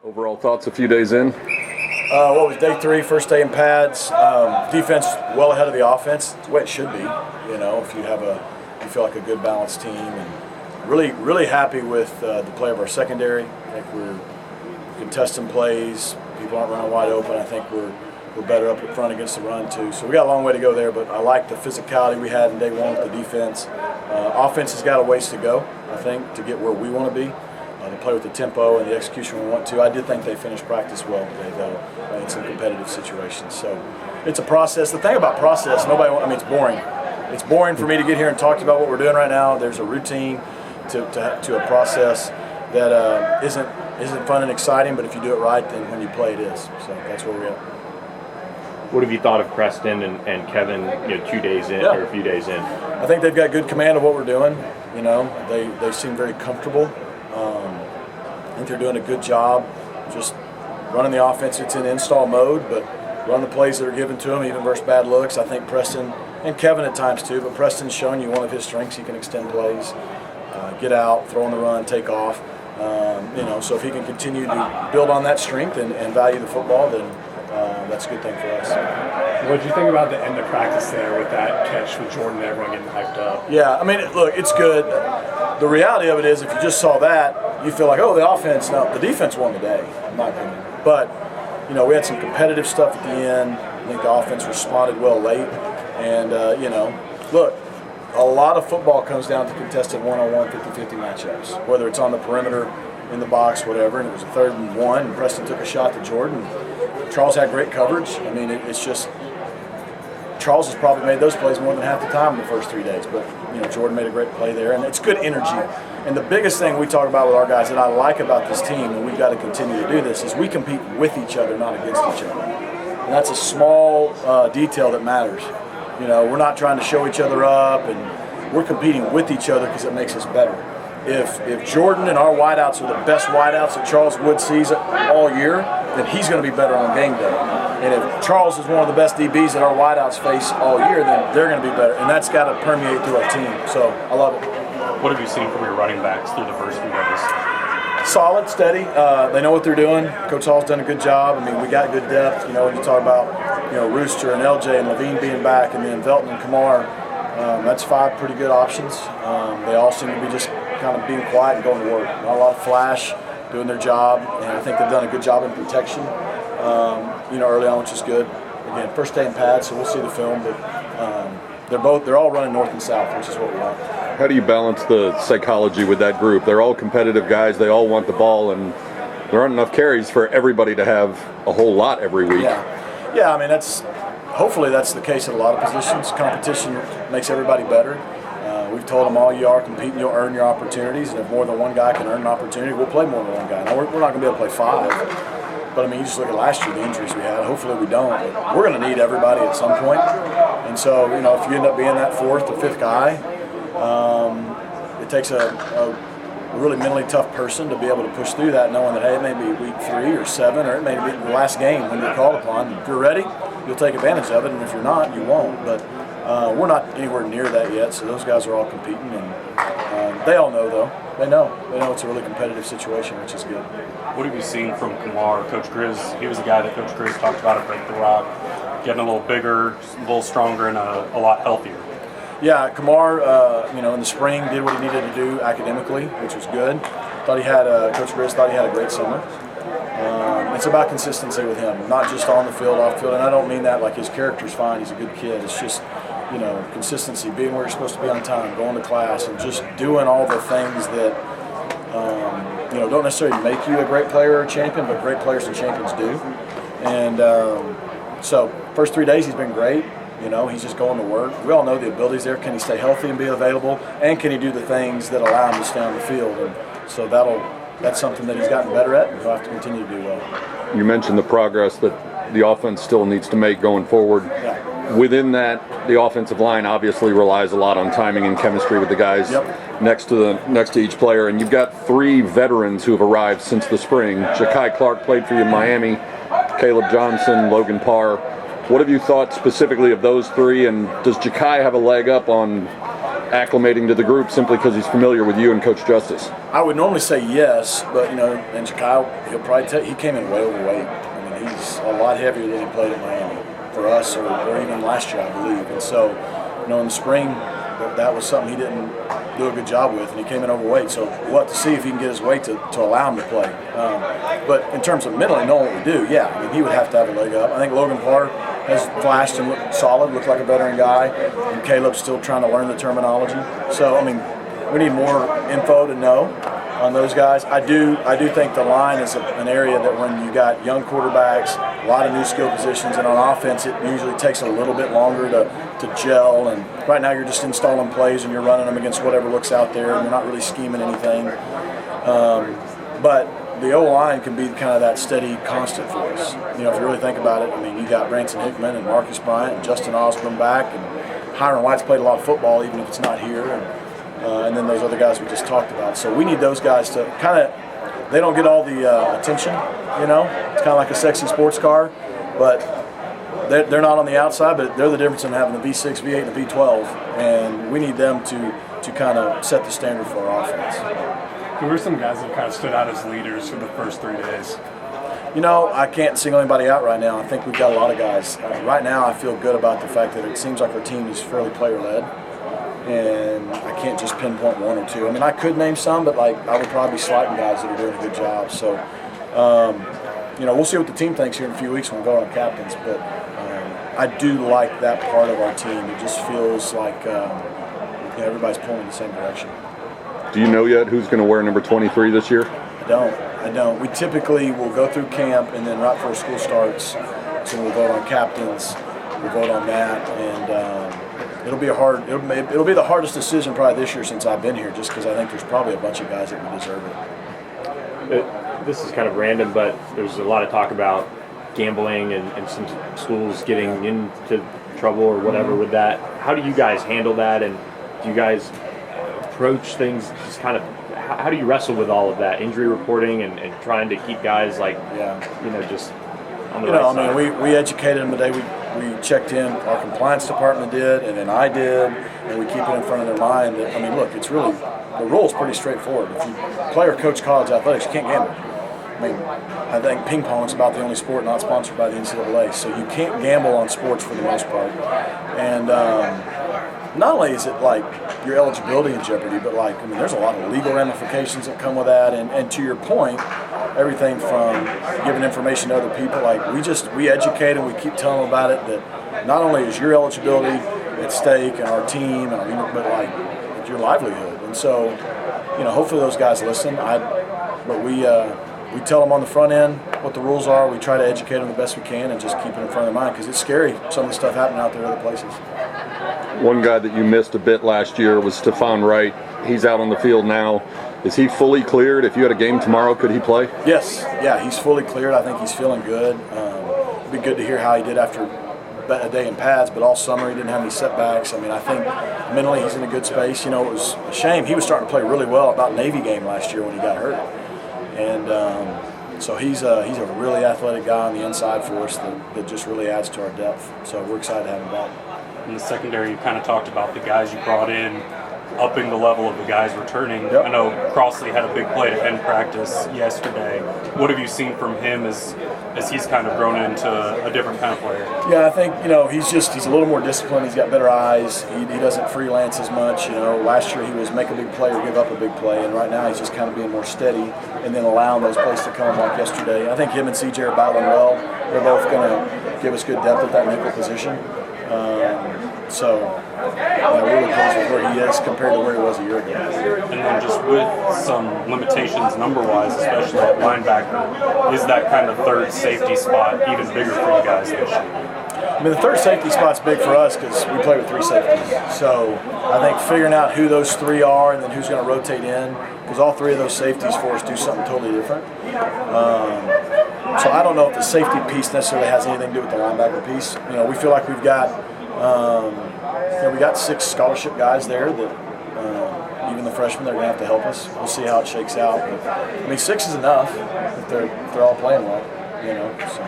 Overall thoughts a few days in? What was day 3, first day in pads? Defense well ahead of the offense. It's the way it should be. You know, if you feel like a good balanced team, and really happy with the play of our secondary. I think we're contesting plays. People aren't running wide open. I think we're better up in front against the run too. So we got a long way to go there, but I like the physicality we had in day 1 with the defense. Offense has got a ways to go, I think, to get where we want to be. To play with the tempo and the execution we want to. I did think they finished practice well today, though, in some competitive situations. So it's a process. The thing about process, it's boring. It's boring for me to get here and talk about what we're doing right now. There's a routine to a process that isn't fun and exciting, but if you do it right, then when you play, it is. So that's where we're at. What have you thought of Preston and Kevin, 2 days in, or a few days in? I think they've got good command of what we're doing. They seem very comfortable. I think they're doing a good job just running the offense. It's in install mode, but run the plays that are given to them, even versus bad looks. I think Preston, and Kevin at times too, but Preston's shown you one of his strengths. He can extend plays, get out, throw on the run, take off. So if he can continue to build on that strength and value the football, then that's a good thing for us. What did you think about the end of practice there with that catch with Jordan and everyone getting hyped up? Yeah, look, it's good. The reality of it is, if you just saw that, you feel like, oh, the offense. No, the defense won the day, in my opinion. But, we had some competitive stuff at the end. I think the offense responded well late. And, look, a lot of football comes down to contested one-on-one 50-50 matchups, whether it's on the perimeter, in the box, whatever. And it was a 3rd and 1, and Preston took a shot to Jordan. Charles had great coverage. It's just Charles has probably made those plays more than half the time in the first 3 days. But, Jordan made a great play there. And it's good energy. And the biggest thing we talk about with our guys that I like about this team, and we've got to continue to do this, is we compete with each other, not against each other. And that's a small detail that matters. We're not trying to show each other up, and we're competing with each other because it makes us better. If Jordan and our wideouts are the best wideouts that Charles Wood sees all year, then he's going to be better on game day. And if Charles is one of the best DBs that our wideouts face all year, then they're going to be better. And that's got to permeate through our team. So I love it. What have you seen from your running backs through the first few days? Solid, steady. They know what they're doing. Coach Hall's done a good job. We got good depth. When you talk about, Rooster and LJ and Levine being back, and then Velton and Kamar, that's 5 pretty good options. They all seem to be just kind of being quiet and going to work. Not a lot of flash, doing their job, and I think they've done a good job in protection, early on, which is good. Again, first day in pads, so we'll see the film, but they're all running north and south, which is what we want. How do you balance the psychology with that group? They're all competitive guys. They all want the ball, and there aren't enough carries for everybody to have a whole lot every week. Yeah. Hopefully that's the case at a lot of positions. Competition makes everybody better. We've told them all, you are competing, you'll earn your opportunities, and if more than one guy can earn an opportunity, we'll play more than one guy. Now, we're not going to be able to play 5, but you just look at last year, the injuries we had. Hopefully we don't, but we're going to need everybody at some point. And so, if you end up being that 4th or 5th guy, it takes a really mentally tough person to be able to push through that, knowing that, hey, it may be week 3 or 7, or it may be the last game when you're called upon. If you're ready, you'll take advantage of it, and if you're not, you won't. But we're not anywhere near that yet, so those guys are all competing, and they all know, though. They know it's a really competitive situation, which is good. What have you seen from Kamar? Coach Grizz, he was the guy that Coach Grizz talked about at Break the Rock, getting a little bigger, a little stronger, and a lot healthier. Yeah, Kamar, in the spring did what he needed to do academically, which was good. Coach Grizz thought he had a great summer. It's about consistency with him, not just on the field, off the field. And I don't mean that like his character's fine, he's a good kid. It's just, consistency, being where you're supposed to be on time, going to class, and just doing all the things that, don't necessarily make you a great player or a champion, but great players and champions do. And so first 3 days he's been great. He's just going to work. We all know the ability's there. Can he stay healthy and be available? And can he do the things that allow him to stay on the field? And so that's something that he's gotten better at, and he'll have to continue to do well. You mentioned the progress that the offense still needs to make going forward. Yeah. Within that, the offensive line obviously relies a lot on timing and chemistry with the guys next to each player. And you've got 3 veterans who have arrived since the spring. Ja'Kai Clark played for you in Miami, Caleb Johnson, Logan Parr. What have you thought specifically of those 3, and does Ja'Kai have a leg up on acclimating to the group simply because he's familiar with you and Coach Justice? I would normally say yes, but and Jakai, he'll probably tell you, he came in way overweight. I mean, he's a lot heavier than he played at Miami for us, or even last year, I believe. And so, in the spring, that was something he didn't do a good job with, and he came in overweight. So we'll have to see if he can get his weight to allow him to play. But in terms of mentally knowing what we do, yeah, I mean, he would have to have a leg up. I think Logan Parr has flashed and looked solid, looked like a veteran guy, and Caleb's still trying to learn the terminology. So, I mean, we need more info to know on those guys. I do think the line is an area that when you got young quarterbacks, a lot of new skill positions, and on offense it usually takes a little bit longer to gel. And right now you're just installing plays and you're running them against whatever looks out there, and you're not really scheming anything. But the O-line can be kind of that steady constant for us. If you really think about it, I mean, you got Branson Hickman and Marcus Bryant and Justin Osborne back, and Hiram White's played a lot of football even if it's not here. And then those other guys we just talked about. So we need those guys to kind of, they don't get all the attention, It's kind of like a sexy sports car, but they're not on the outside, but they're the difference in having the V6, V8, and the V12, and we need them to kind of set the standard for our offense. Who are some guys that kind of stood out as leaders for the first 3 days? I can't single anybody out right now. I think we've got a lot of guys. Right now I feel good about the fact that it seems like our team is fairly player-led. And I can't just pinpoint one or two. I mean, I could name some, but I would probably be slighting guys that are doing a good job. So, we'll see what the team thinks here in a few weeks when we go on captains. But I do like that part of our team. It just feels like everybody's pulling in the same direction. Do you know yet who's going to wear number 23 this year? I don't. We typically will go through camp, and then right before school starts, so we'll vote on captains. We'll vote on that, and it'll be the hardest decision probably this year since I've been here, just because I think there's probably a bunch of guys that would deserve it. This is kind of random, but there's a lot of talk about gambling and some schools getting into trouble or whatever with that. How do you guys handle that, and do you guys approach things just kind of, how do you wrestle with all of that, injury reporting and trying to keep guys just on the right side? I mean, we educated them the day we checked in. Our compliance department did, and then I did, and we keep it in front of their mind that, I mean, look, it's really, the rule's pretty straightforward. If you play or coach college athletics, you can't gamble. I mean, I think ping pong's about the only sport not sponsored by the NCAA, so you can't gamble on sports for the most part. And not only is it like your eligibility in jeopardy, but there's a lot of legal ramifications that come with that. And to your point, everything from giving information to other people, we educate and we keep telling them about it, that not only is your eligibility at stake and our team, but your livelihood. And so, hopefully those guys listen. But we tell them on the front end what the rules are. We try to educate them the best we can and just keep it in front of their mind, because it's scary, some of the stuff happening out there in other places. One guy that you missed a bit last year was Stephon Wright. He's out on the field now. Is he fully cleared? If you had a game tomorrow, could he play? Yes. Yeah, he's fully cleared. I think he's feeling good. It'd be good to hear how he did after a day in pads, but all summer he didn't have any setbacks. I mean, I think mentally he's in a good space. It was a shame. He was starting to play really well about Navy game last year when he got hurt. And so he's a really athletic guy on the inside for us that just really adds to our depth. So we're excited to have him back. In the secondary, you kind of talked about the guys you brought in, upping the level of the guys returning. Yep. I know Crossley had a big play to end practice yesterday. What have you seen from him as he's kind of grown into a different kind of player? Yeah, I think, he's a little more disciplined. He's got better eyes. He doesn't freelance as much. Last year he was make a big play or give up a big play, and right now he's just kind of being more steady and then allowing those plays to come like yesterday. I think him and CJ are battling well. They're both going to give us good depth at that nickel position. So, really pleased with where he is compared to where he was a year ago. And then just with some limitations number-wise, especially at linebacker, is that kind of third safety spot even bigger for you guys this year? I mean, the third safety spot's big for us because we play with three safeties. So I think figuring out who those three are and then who's going to rotate in, because all three of those safeties for us do something totally different. So I don't know if the safety piece necessarily has anything to do with the linebacker piece. We feel like we've got we got 6 scholarship guys there that even the freshmen, they're going to have to help us. We'll see how it shakes out. But, 6 is enough if they're all playing well, So.